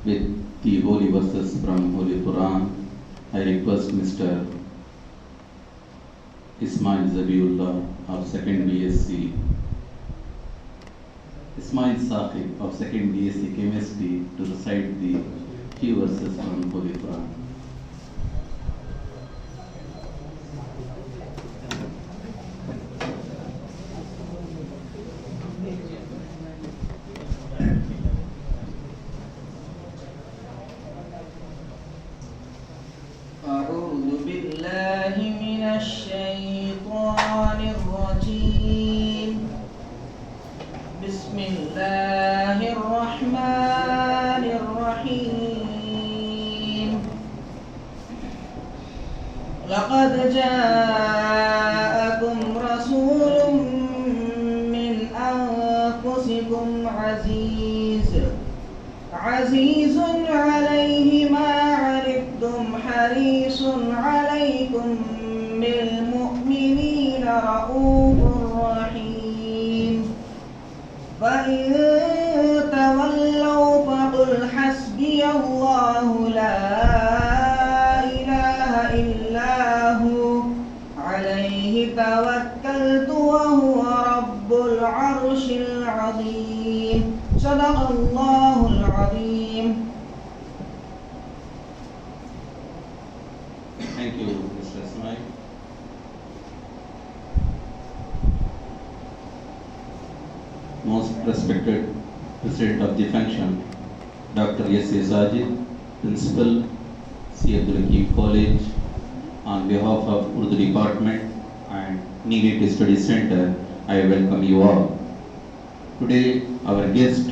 with the holy verses from Holy Quran. I request Mr. Ismail Zabiullah of 2nd BSc, Ismail Saqib of 2nd BSc Chemistry to recite the few verses from Holy Quran. أعوذ بالله من الشيطان الرجيم. بسم الله الرحمن الرحيم. لقد جاءكم رسول من أنفسكم عزيز عليه ما عنتم حريص عليكم بالمؤمنين رؤوف رحيم. فإن تولوا فقل حسبي الله لا إله إلا هو عليه توكلت وهو رب العرش العظيم. صدق الله العظيم. Thank you, Mr. Ismail. Most respected President of the function, Dr. S.A. Sajid, Principal, C. Abdul Hakeem College, on behalf of Urdu Department and Needed Study Center, I welcome you all. Today, our guest,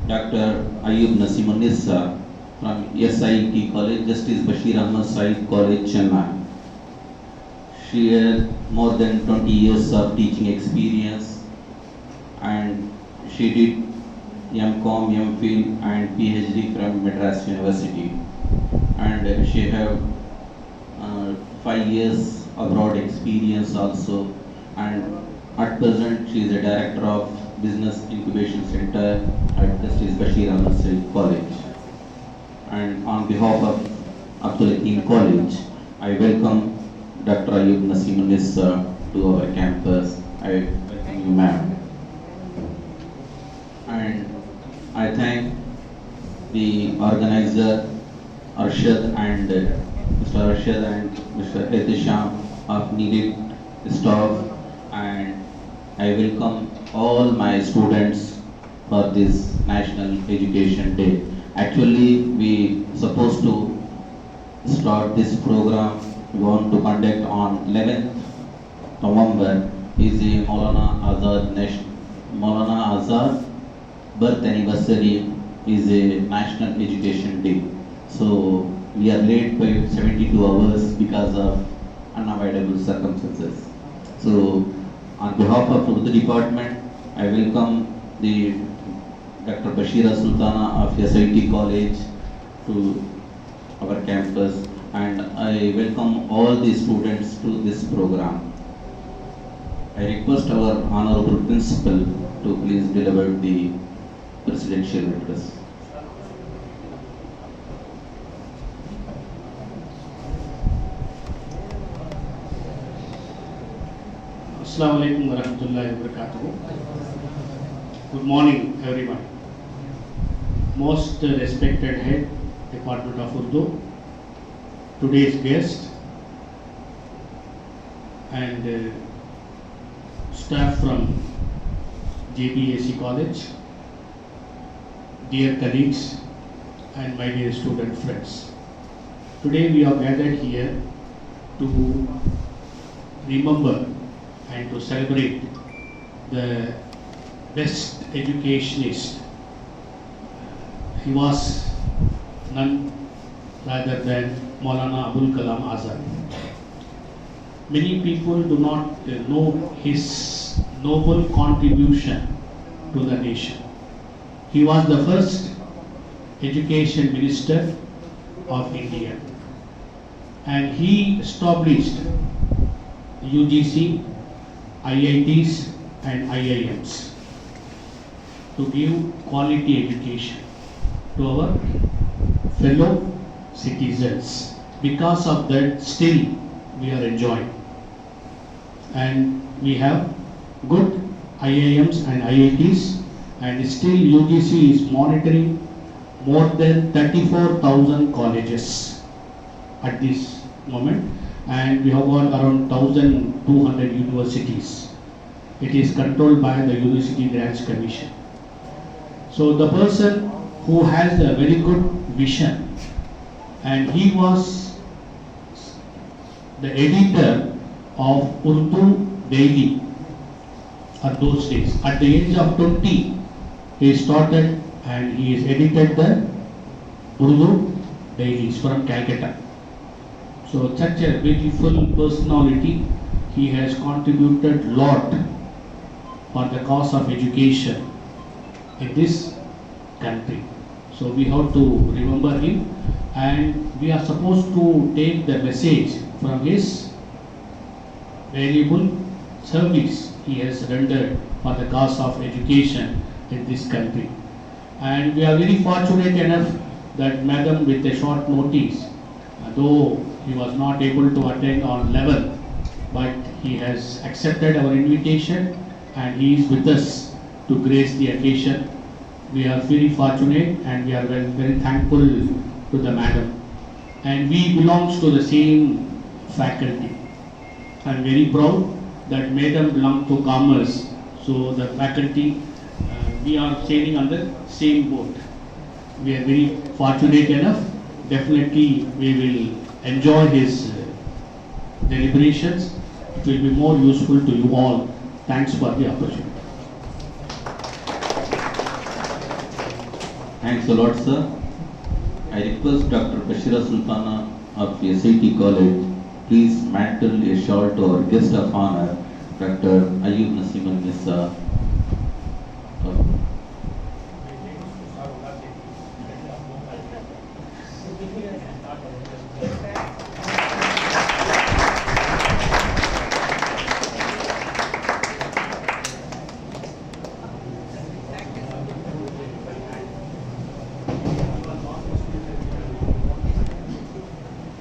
Dr. Ayub Nasimunissa from SIT College, Justice Bashir Ahmad Said College, Chennai. She has more than 20 years of teaching experience and she did M.Com, M.Phil and PhD from Madras University. And she have 5 years abroad experience also, and at present she is a director of Business Incubation Center at Justice Bashir Ahmad Said College. And on behalf of Abdul Hakeem College, I welcome Dr. Ayub Nasimunissa to our campus. I welcome you, ma'am. And I thank the organizer Arshad and Mr. Arshad and Mr. Ehtisham of Needed staff, and I welcome all my students for this National Education Day. Actually, we supposed to start this program. We want to conduct on 11th November is a Maulana Azad birth anniversary, is a National Education Day. So we are late by 72 hours because of unavoidable circumstances. So on behalf of Urdu Department, I welcome the Dr. Bashira Sultana of SIT College to our campus, and I welcome all the students to this program. I request our Honorable Principal to please deliver the presidential address. Assalamu alaikum wa rahmatullahi wa barakatuh. Good morning, everyone. Most respected head, Department of Urdu, today's guest, and staff from JBAC College, dear colleagues, and my dear student friends. Today we are gathered here to remember and to celebrate the best educationist. He was none rather than Maulana Abul Kalam Azad. Many people do not know his noble contribution to the nation. He was the first education minister of India, and he established UGC, IITs and IIMs to give quality education. to our fellow citizens. Because of that, still we are enjoying. And we have good IIMs and IITs, and still UGC is monitoring more than 34,000 colleges at this moment, and we have got around 1,200 universities. It is controlled by the University Grants Commission. So the person who has a very good vision, and he was the editor of Urdu Daily at those days. At the age of 20, he started and he is edited the Urdu dailies from Calcutta. So such a beautiful personality, he has contributed lot for the cause of education in this country. So we have to remember him, and we are supposed to take the message from his valuable service he has rendered for the cause of education in this country. And we are very fortunate enough that Madam, with a short notice, though he was not able to attend on 11th, but he has accepted our invitation and he is with us to grace the occasion. We are very fortunate and we are very, very thankful to the Madam. And we belongs to the same faculty. I am very proud that Madam belongs to commerce. So the faculty, we are sailing on the same boat. We are very fortunate enough. Definitely we will enjoy his deliberations. It will be more useful to you all. Thanks for the opportunity. Thanks a lot, sir. I request Dr. Bashira Sultana of SIT College, please mantle a shawl to our guest of honor, Dr. Ayub Nasiman Nissa.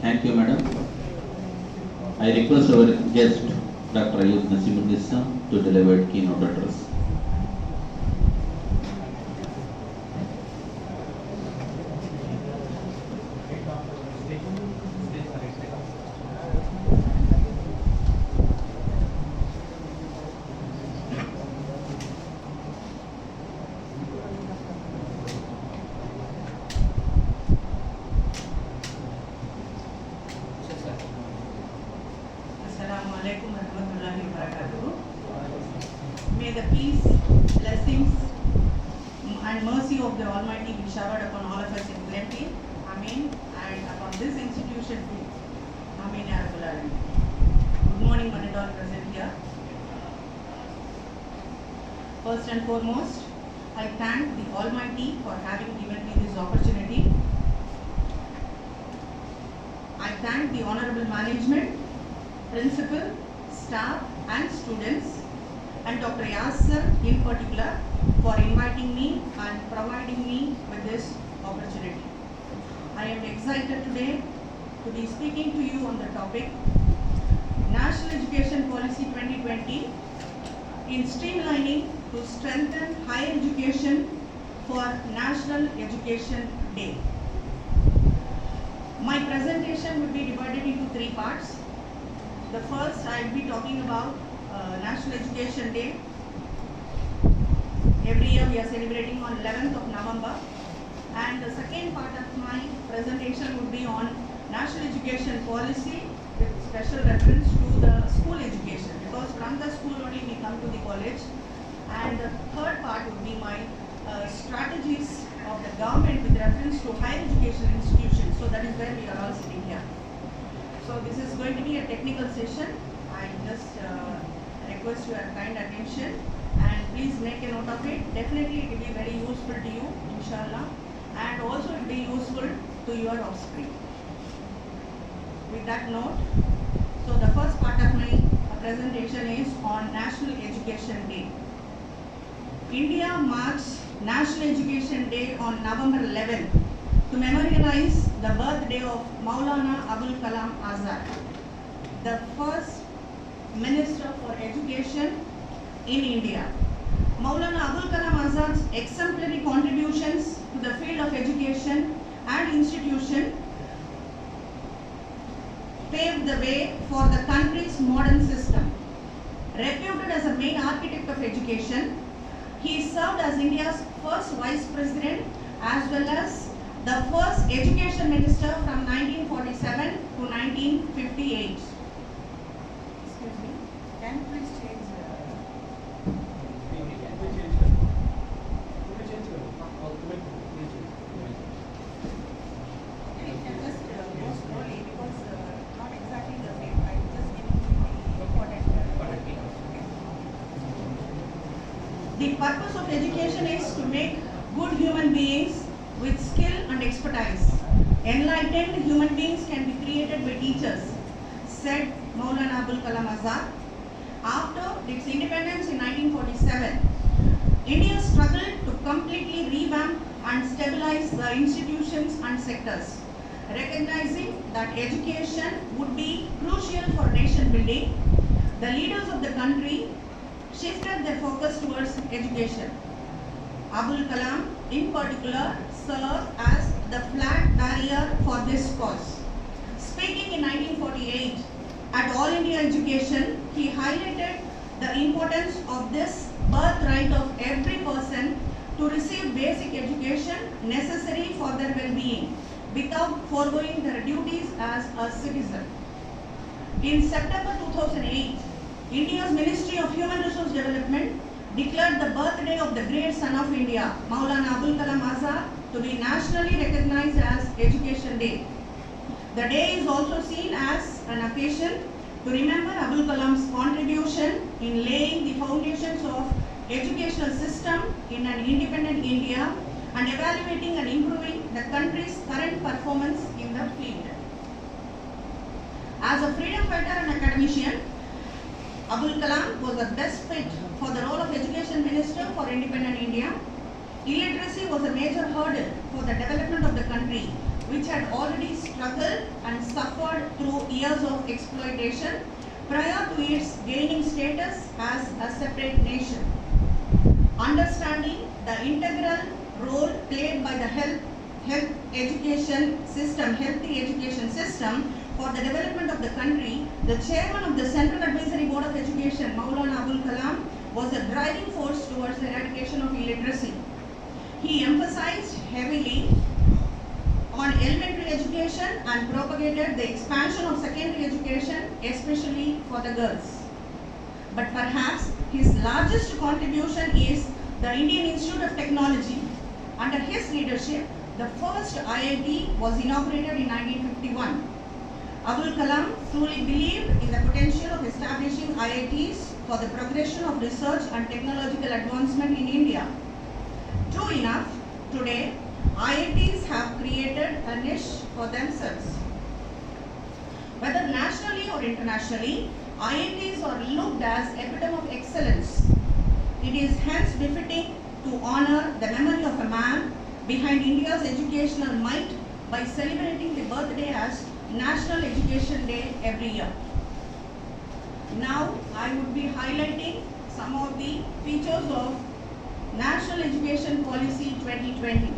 Thank you, madam. I request our guest, Dr. Ayub Nasiman Nissa, to deliver keynote address. May the peace, blessings, and mercy of the Almighty be showered upon all of us in plenty. Amen. And upon this institution too. Amen. Ya Rabbal Alamin. Good morning, one and all present here. First and foremost, I thank the Almighty for having given me this opportunity. I thank the honorable management, principal, staff and students, and Dr. Yasser in particular for inviting me and providing me with this opportunity. I am excited today to be speaking to you on the topic National Education Policy 2020 in streamlining to strengthen higher education for National Education Day. My presentation will be divided into three parts. The first, I will be talking about National Education Day. Every year we are celebrating on 11th of November. And the second part of my presentation would be on National Education Policy with special reference to the school education, because from the school only we come to the college. And the third part would be my strategies of the government with reference to higher education institutions. So that is where we are all sitting here. So this is going to be a technical session. I just request your kind attention and please make a note of it. Definitely it will be very useful to you, inshallah, and also it will be useful to your offspring. With that note, so the first part of my presentation is on National Education Day. India marks National Education Day on November 11 to memorialize the birthday of Maulana Abul Kalam Azad, the first Minister for Education in India. Maulana Abul Kalam Azad's exemplary contributions to the field of education and institution paved the way for the country's modern system. Reputed as a main architect of education, he served as India's first Vice President as well as the first Education Minister from 1947 to 1958. Excuse me, can you please change just go slowly because not exactly the same. I just give you the important. The purpose of education is to make good human beings with skill and expertise. Enlightened human beings can be created by teachers, said Maulana Abul Kalam Azad. After its independence in 1947, India struggled to completely revamp and stabilize the institutions and sectors. Recognizing that education would be crucial for nation building, the leaders of the country shifted their focus towards education. Abul Kalam, in particular, served as the flag bearer for this cause. Speaking in 1948 at All India Education, he highlighted the importance of this birthright of every person to receive basic education necessary for their well-being without foregoing their duties as a citizen. In September 2008, India's Ministry of Human Resource Development declared the birthday of the great son of India, Maulana Abul Kalam Azad, to be nationally recognized as Education Day. The day is also seen as an occasion to remember Abul Kalam's contribution in laying the foundations of educational system in an independent India and evaluating and improving the country's current performance in the field. As a freedom fighter and academician, Abul Kalam was the best fit for the role of Education Minister for independent India. Illiteracy was a major hurdle for the development of the country, which had already struggled and suffered through years of exploitation prior to its gaining status as a separate nation. Understanding the integral role played by the healthy education system for the development of the country, the chairman of the Central Advisory Board of Education, Maulana Abul Kalam, was a driving force towards the eradication of illiteracy. He emphasized heavily on elementary education and propagated the expansion of secondary education, especially for the girls. But perhaps his largest contribution is the Indian Institute of Technology. Under his leadership, the first IIT was inaugurated in 1951. Abul Kalam truly believed in the potential of establishing IITs for the progression of research and technological advancement in India. True enough, today, IITs have created a niche for themselves. Whether nationally or internationally, IITs are looked as epitome of excellence. It is hence befitting to honor the memory of a man behind India's educational might by celebrating the birthday as National Education Day every year. Now, I would be highlighting some of the features of National Education Policy 2020.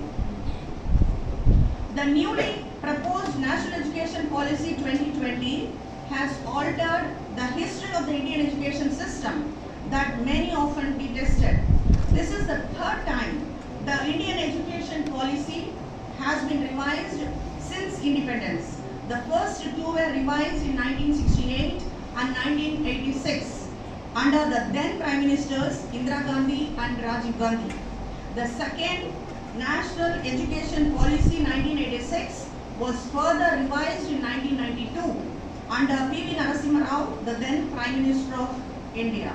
The newly proposed National Education Policy 2020 has altered the history of the Indian education system that many often detested. This is the third time the Indian education policy has been revised since independence. The first two were revised in 1968 and 1986 under the then Prime Ministers Indira Gandhi and Rajiv Gandhi. The second National Education Policy 1986 was further revised in 1992 under P.V. Narasimha Rao, the then Prime Minister of India.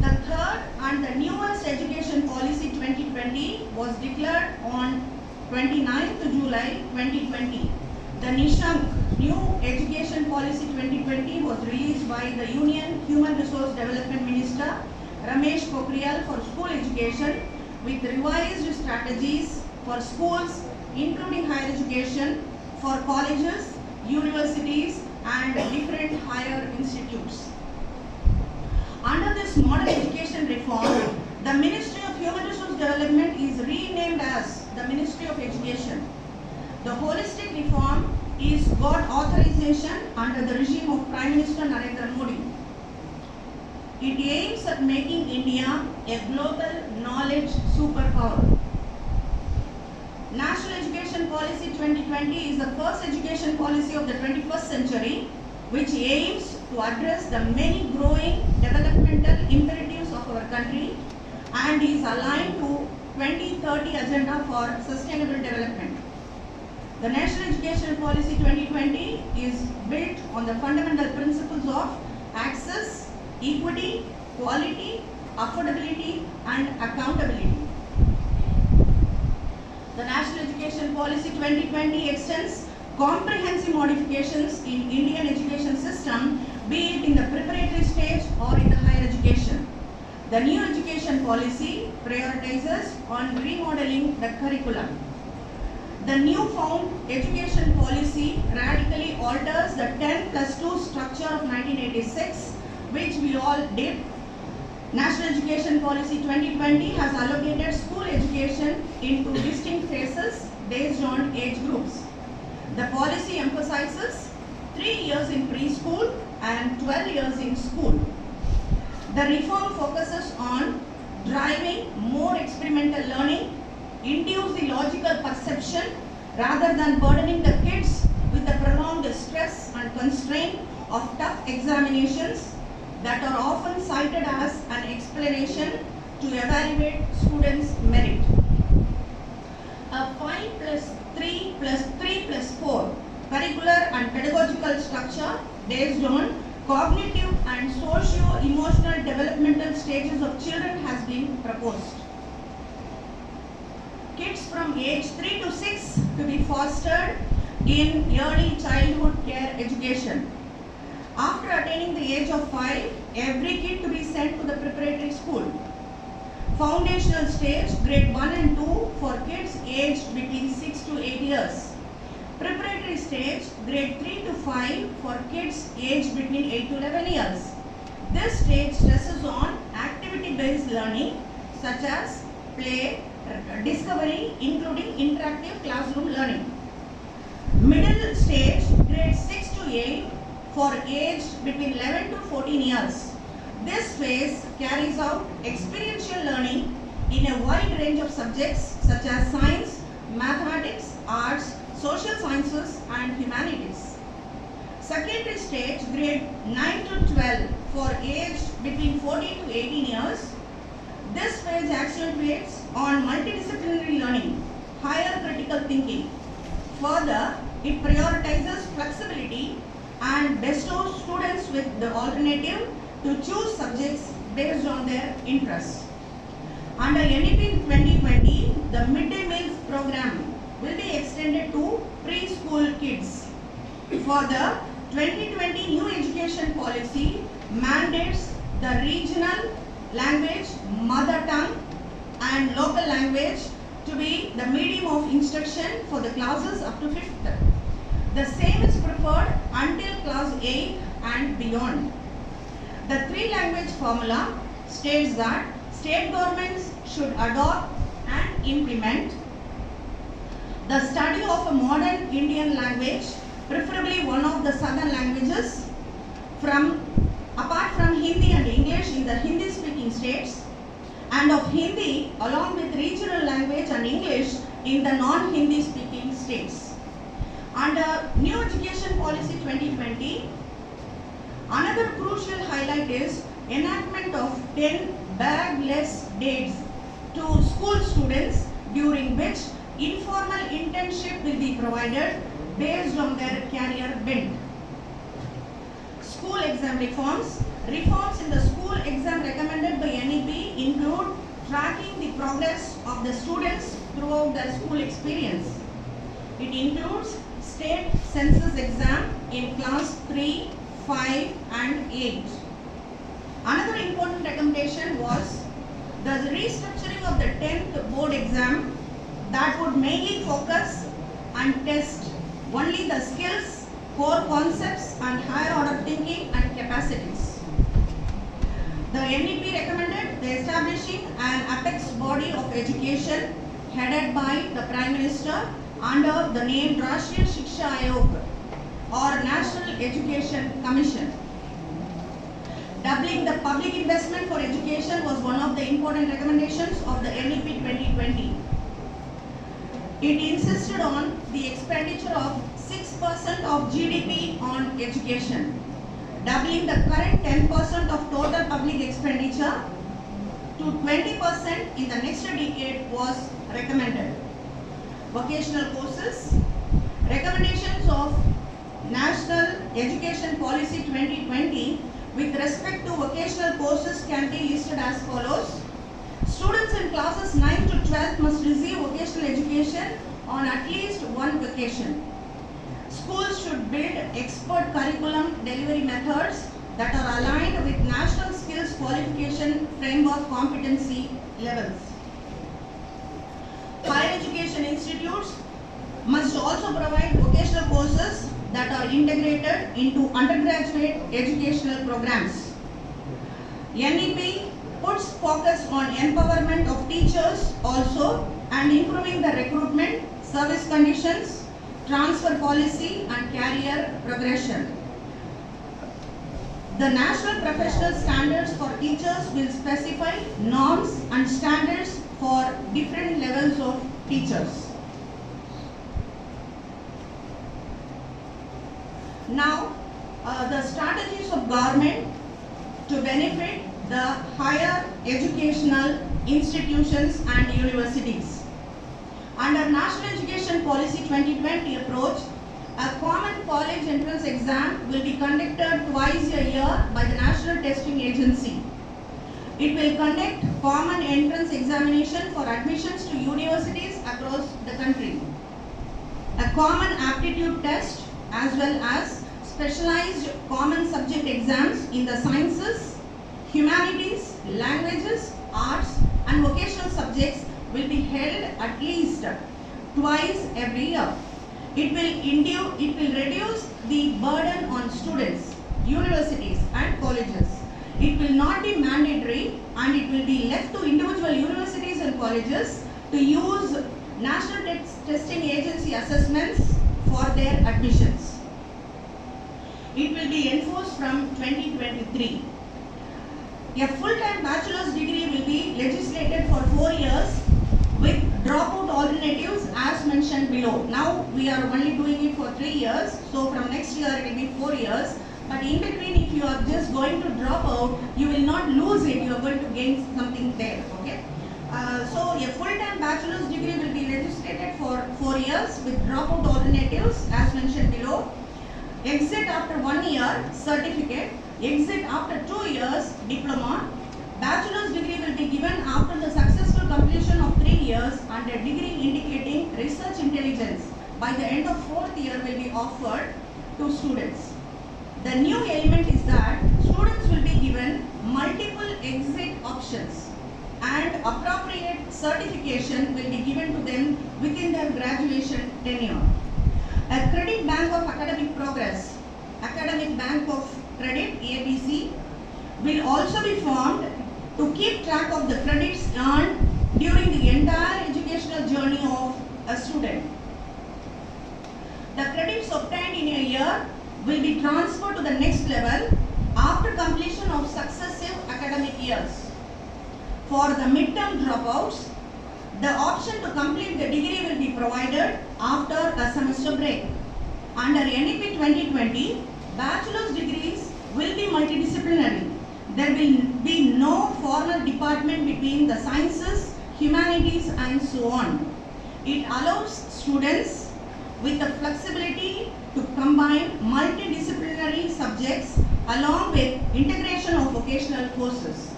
The third and the newest Education Policy 2020 was declared on 29th July 2020. The Nishank New Education Policy 2020 was released by the Union Human Resource Development Minister Ramesh Pokhriyal for school education with revised strategies for schools, including higher education, for colleges, universities, and different higher institutes. Under this model education reform, the Ministry of Human Resource Development is renamed as the Ministry of Education. The holistic reform is got authorization under the regime of Prime Minister Narendra Modi. It aims at making India a global knowledge superpower. National Education Policy 2020 is the first education policy of the 21st century, which aims to address the many growing developmental imperatives of our country and is aligned to 2030 Agenda for Sustainable Development. The National Education Policy 2020 is built on the fundamental principles of access, equity, quality, affordability, and accountability. The National Education Policy 2020 extends comprehensive modifications in Indian education system, be it in the preparatory stage or in the higher education. The new education policy prioritizes on remodeling the curriculum. The new found education policy radically alters the 10+2 structure of 1986, which we all did. National Education Policy 2020 has allocated school education into distinct phases based on age groups. The policy emphasizes 3 years in preschool and 12 years in school. The reform focuses on driving more experimental learning, induce the logical perception rather than burdening the kids with the prolonged stress and constraint of tough examinations that are often cited as an explanation to evaluate students' merit. A 5+3+3+4 curricular and pedagogical structure based on cognitive and socio-emotional developmental stages of children has been proposed. Kids from age 3 to 6 to be fostered in early childhood care education. After attaining the age of 5, every kid to be sent to the preparatory school. Foundational stage, grade 1 and 2 for kids aged between 6 to 8 years. Preparatory stage, grade 3 to 5 for kids aged between 8 to 11 years. This stage stresses on activity-based learning such as play, discovery, including interactive classroom learning. Middle stage, grade 6 to 8 for aged between 11 to 14 years. This phase carries out experiential learning in a wide range of subjects such as science, mathematics, arts, social sciences, and humanities. Secondary stage, grade 9 to 12 for aged between 14 to 18 years. This phase accentuates on multidisciplinary learning, higher critical thinking. Further, it prioritizes flexibility and bestows students with the alternative to choose subjects based on their interests. Under NEP 2020, the midday meal program will be extended to preschool kids. Further, 2020 new education policy mandates the regional language, mother tongue, and local language to be the medium of instruction for the classes up to 5th. The same is preferred until class 8 and beyond. The 3-language formula states that state governments should adopt and implement the study of a modern Indian language, preferably one of the southern languages, apart from Hindi and English in the Hindi-speaking states, and of Hindi along with regional language and English in the non-Hindi speaking states. Under New Education Policy 2020, another crucial highlight is enactment of 10 bagless days to school students, during which informal internship will be provided based on their career bent. School exam reforms. Reforms in the school exam recommended by NEP include tracking the progress of the students throughout their school experience. It includes state census exam in class 3, 5 and 8. Another important recommendation was the restructuring of the 10th board exam that would mainly focus and test only the skills, core concepts and higher order thinking and capacities. The NEP recommended the establishing an apex body of education headed by the Prime Minister under the name Rashtriya Shiksha Ayog or National Education Commission. Doubling the public investment for education was one of the important recommendations of the NEP 2020. It insisted on the expenditure of 6% of GDP on education. Doubling the current 10% of total public expenditure to 20% in the next decade was recommended. Vocational courses. Recommendations of National Education Policy 2020 with respect to vocational courses can be listed as follows. Students in classes 9 to 12 must receive vocational education on at least one vocation. Schools should build expert curriculum delivery methods that are aligned with national skills qualification framework competency levels. Higher education institutes must also provide vocational courses that are integrated into undergraduate educational programs. NEP puts focus on empowerment of teachers also and improving the recruitment, service conditions, transfer policy and career progression. The National Professional Standards for Teachers will specify norms and standards for different levels of teachers. Now, the strategies of government to benefit the higher educational institutions and universities. Under National Education Policy 2020 approach, a common college entrance exam will be conducted twice a year by the National Testing Agency. It will conduct common entrance examination for admissions to universities across the country. A common aptitude test as well as specialized common subject exams in the sciences, humanities, languages, arts and vocational subjects will be held at least twice every year. It will reduce the burden on students, universities and colleges. It will not be mandatory and it will be left to individual universities and colleges to use National Testing Agency assessments for their admissions. It will be enforced from 2023. A full-time bachelor's degree will be legislated for 4 years with dropout alternatives as mentioned below. Now we are only doing it for 3 years, so from next year it will be 4 years. But in between, if you are just going to drop out, you will not lose it, you are going to gain something there. Okay. So a full-time bachelor's degree will be legislated for 4 years with dropout alternatives as mentioned below. Exit after 1 year, certificate. Exit after 2 years, diploma. Bachelor's degree will be given after the successful completion of 3 years and a degree indicating research intelligence by the end of 4th year will be offered to students. The new element is that students will be given multiple exit options and appropriate certification will be given to them within their graduation tenure. A credit bank of academic progress, academic bank of credit ABC, will also be formed to keep track of the credits earned during the entire educational journey of a student. The credits obtained in a year will be transferred to the next level after completion of successive academic years. For the midterm dropouts, the option to complete the degree will be provided after a semester break. Under NEP 2020, bachelor's degrees will be multidisciplinary. There will be no formal department between the sciences, humanities and so on. It allows students with the flexibility to combine multidisciplinary subjects along with integration of vocational courses.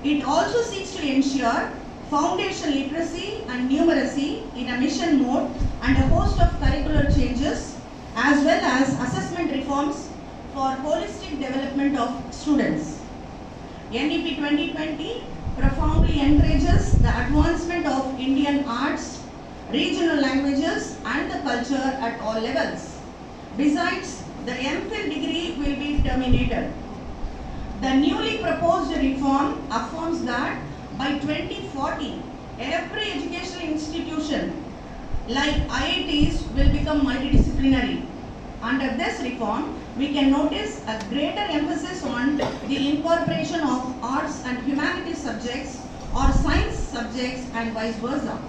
It also seeks to ensure foundation literacy and numeracy in a mission mode and a host of curricular changes as well as assessment reforms for holistic development of students. NEP 2020 profoundly encourages the advancement of Indian arts, regional languages and the culture at all levels. Besides, the MPhil degree will be terminated. The newly proposed reform affirms that by 2040, every educational institution like IITs will become multidisciplinary. Under this reform, we can notice a greater emphasis on the incorporation of arts and humanities subjects or science subjects and vice versa.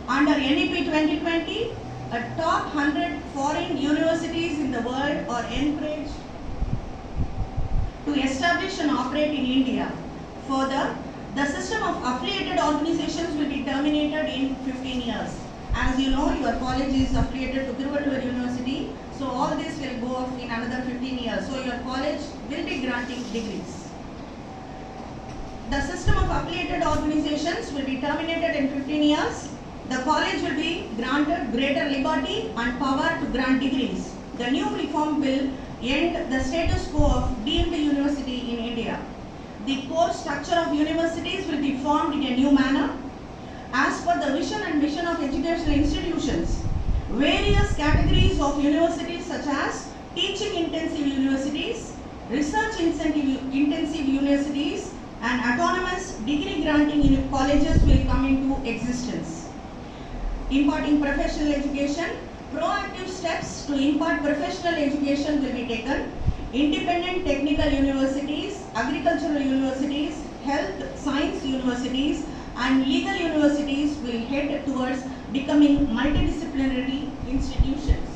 Under NEP 2020, a top 100 foreign universities in the world are encouraged to establish and operate in India. Further, the system of affiliated organizations will be terminated in 15 years. As you know, your college is affiliated to Tiruvallur University, so all this will go off in another 15 years. So your college will be granting degrees. The system of affiliated organizations will be terminated in 15 years. The college will be granted greater liberty and power to grant degrees. The new reform will end the status quo of deemed university in India. The core structure of universities will be formed in a new manner. As per the vision and mission of educational institutions, various categories of universities such as teaching intensive universities, research intensive universities and autonomous degree granting colleges will come into existence. Imparting professional education, proactive steps to impart professional education will be taken. Independent technical universities, agricultural universities, health science universities and legal universities will head towards becoming multidisciplinary institutions.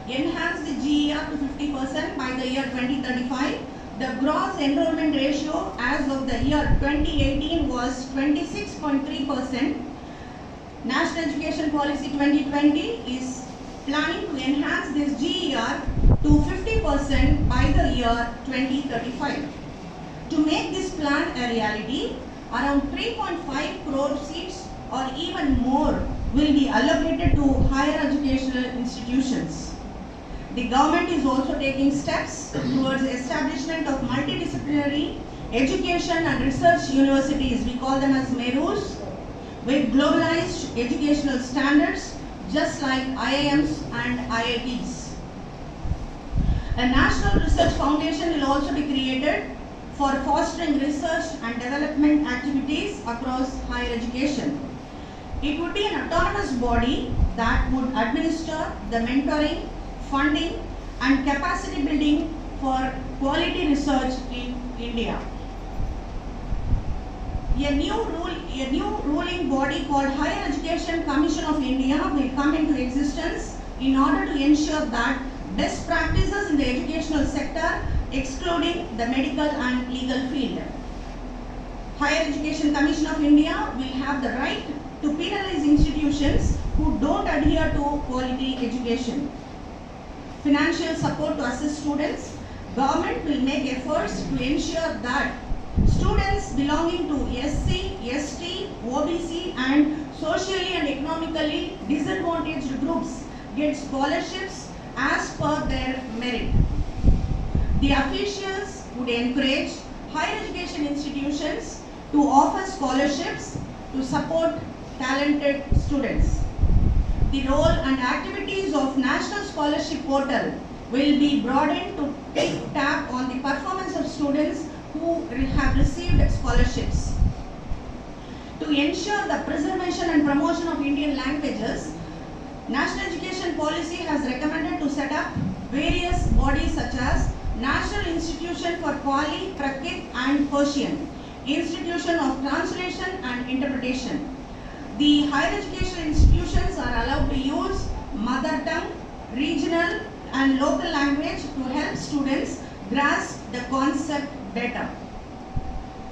Enhance the GER to 50% by the year 2035. The gross enrollment ratio as of the year 2018 was 26.3%. National Education Policy 2020 is planning to enhance this GER to 50% by the year 2035. To make this plan a reality, around 3.5 crore seats or even more will be allocated to higher educational institutions. The government is also taking steps towards establishment of multidisciplinary education and research universities, we call them as MERUs, with globalized educational standards just like IIMs and IITs. A national research foundation will also be created for fostering research and development activities across higher education. It would be an autonomous body that would administer the mentoring, funding and capacity building for quality research in India. A new ruling body called Higher Education Commission of India will come into existence in order to ensure that best practices in the educational sector excluding the medical and legal field. Higher Education Commission of India will have the right to penalize institutions who don't adhere to quality education. Financial support to assist students. Government will make efforts to ensure that students belonging to SC, ST, OBC and socially and economically disadvantaged groups get scholarships as per their merit. The officials would encourage higher education institutions to offer scholarships to support talented students. The role and activities of National Scholarship Portal will be broadened to take tab on the performance of students who have received scholarships. To ensure the preservation and promotion of Indian languages, National Education Policy has recommended to set up various bodies such as National Institution for Pali, Prakrit and Persian, Institution of Translation and Interpretation. The higher educational institutions are allowed to use mother tongue, regional and local language to help students grasp the concept better.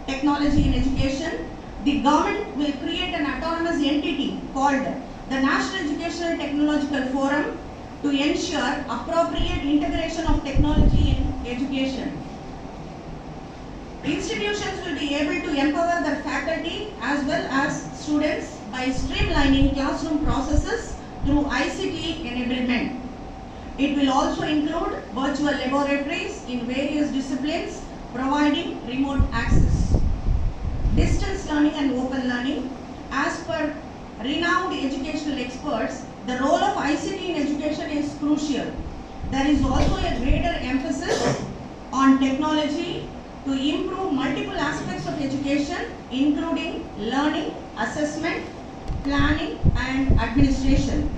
Technology in education. The government will create an autonomous entity called the National Educational Technological Forum to ensure appropriate integration of technology in education. Institutions will be able to empower their faculty as well as students by streamlining classroom processes through ICT enablement. It will also include virtual laboratories in various disciplines providing remote access. Distance learning and open learning. As per renowned educational experts, the role of ICT in education is crucial. There is also a greater emphasis on technology to improve multiple aspects of education, including learning, assessment, planning, and administration.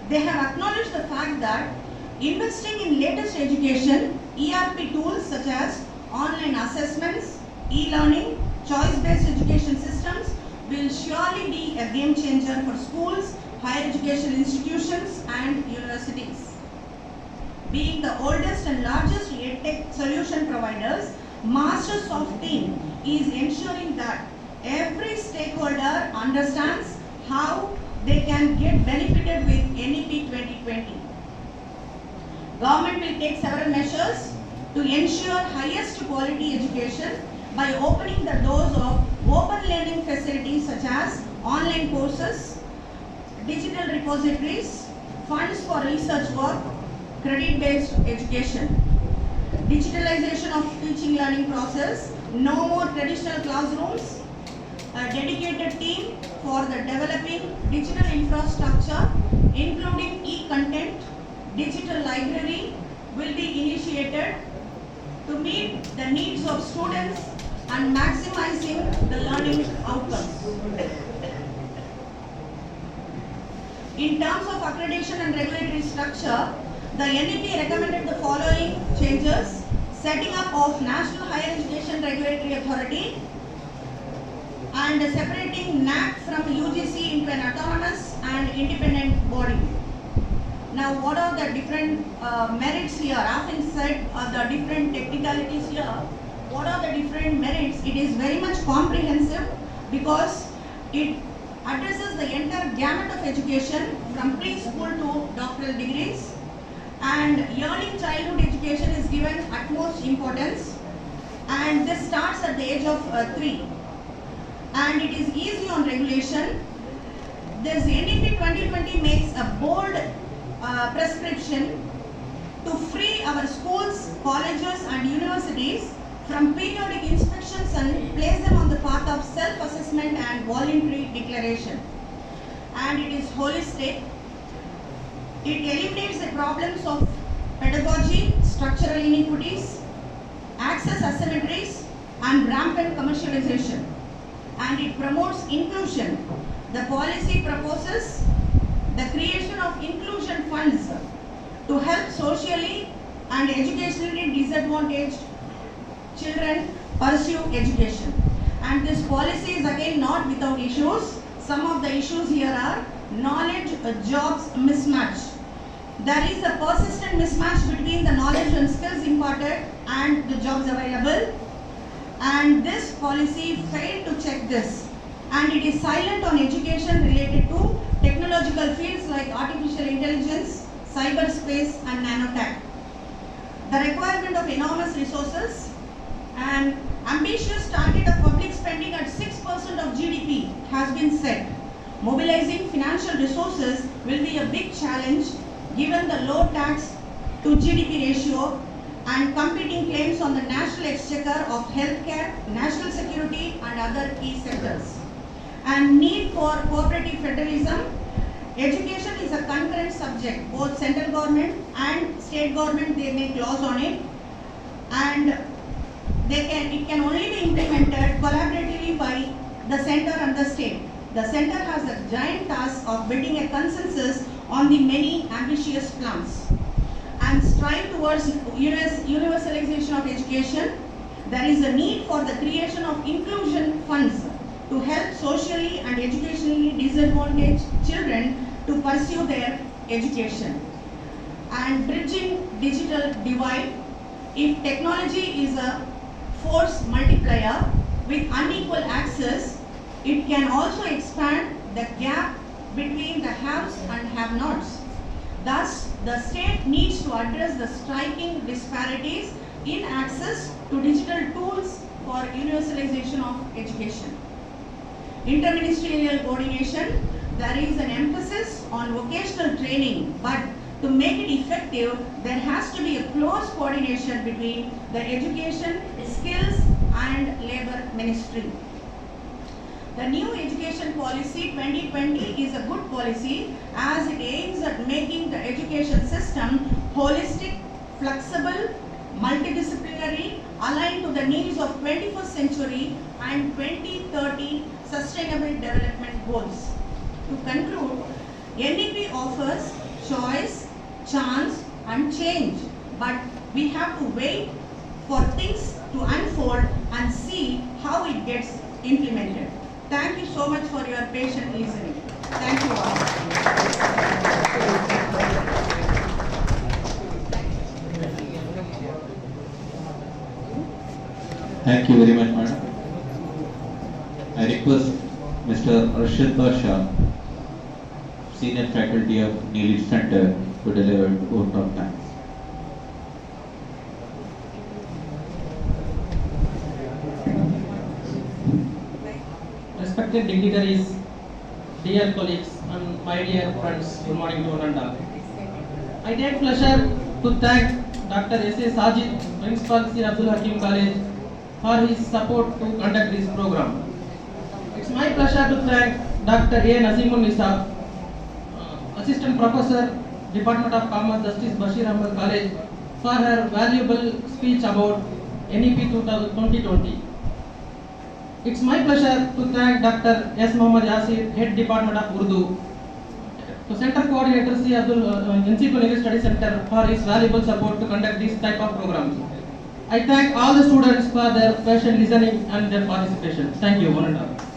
They have acknowledged the fact that investing in latest education, ERP tools such as online assessments, e-learning, choice-based education systems will surely be a game changer for schools, higher education institutions, and universities. Being the oldest and largest EdTech solution providers, Microsoft team is ensuring that every stakeholder understands how they can get benefited with NEP 2020. Government will take several measures to ensure highest quality education by opening the doors of open learning facilities such as online courses, digital repositories, funds for research work, credit-based education. Digitalization of teaching learning process, no more traditional classrooms, a dedicated team for the developing digital infrastructure including e-content, digital library will be initiated to meet the needs of students and maximizing the learning outcomes. In terms of accreditation and regulatory structure, the NEP recommended the following changes: setting up of National Higher Education Regulatory Authority and separating NAC from UGC into an autonomous and independent body. Now, what are the different merits here? Having said the different technicalities here, what are the different merits? It is very much comprehensive because it addresses the entire gamut of education from preschool to doctoral degrees, and early childhood education is given utmost importance, and this starts at the age of 3, and it is easy on regulation. This NEP 2020 makes a bold prescription to free our schools, colleges and universities from periodic inspections and place them on the path of self-assessment and voluntary declaration. And it is holistic. It eliminates the problems of pedagogy, structural inequities, access asymmetries and rampant commercialization. And it promotes inclusion. The policy proposes the creation of inclusion funds to help socially and educationally disadvantaged children pursue education. And this policy is again not without issues. Some of the issues here are knowledge jobs mismatch. There is a persistent mismatch between the knowledge and skills imparted and the jobs available. And this policy failed to check this. And it is silent on education related to technological fields like artificial intelligence, cyberspace and nanotech. The requirement of enormous resources and ambitious target of public spending at 6% of GDP has been set. Mobilizing financial resources will be a big challenge given the low tax to GDP ratio and competing claims on the national exchequer of healthcare, national security and other key sectors. And need for cooperative federalism. Education is a concurrent subject. Both central government and state government, they make laws on it, and it can only be implemented collaboratively by the center and the state. The center has a giant task of building a consensus on the many ambitious plans and strive towards universalization of education. There is a need for the creation of inclusion funds to help socially and educationally disadvantaged children to pursue their education. And bridging digital divide. If technology is a force multiplier with unequal access, it can also expand the gap between the haves and have-nots. Thus, the state needs to address the striking disparities in access to digital tools for universalization of education. Interministerial coordination. There is an emphasis on vocational training, but To make it effective, there has to be a close coordination between the education, skills and labor ministry. The new education policy 2020 is a good policy as it aims at making the education system holistic, flexible, multidisciplinary, aligned to the needs of 21st century and 2030 sustainable development goals. To conclude, NEP offers choice, chance and change, but we have to wait for things to unfold and see how it gets implemented. Thank you so much for your patient listening. Thank you all. Thank you very much, madam. I request Mr. Arshad Basha, Senior Faculty of Neelid Center, to deliver vote of thanks. Respected dignitaries, dear colleagues, and my dear friends, good morning to one and all. I take pleasure to thank Dr. S.A. Sajid, Principal Sir Abdul Hakeem College, for his support to conduct this program. It's my pleasure to thank Dr. A. Naseemun Nisa, Assistant Professor, Department of Commerce, Justice Bashir Ahmed College, for her valuable speech about NEP 2020. It's my pleasure to thank Dr. S. Muhammad Yasir, Head Department of Urdu, to Center Coordinator C. Abdul Principal English Study Center for his valuable support to conduct this type of programs. I thank all the students for their patient listening and their participation. Thank you, one and all.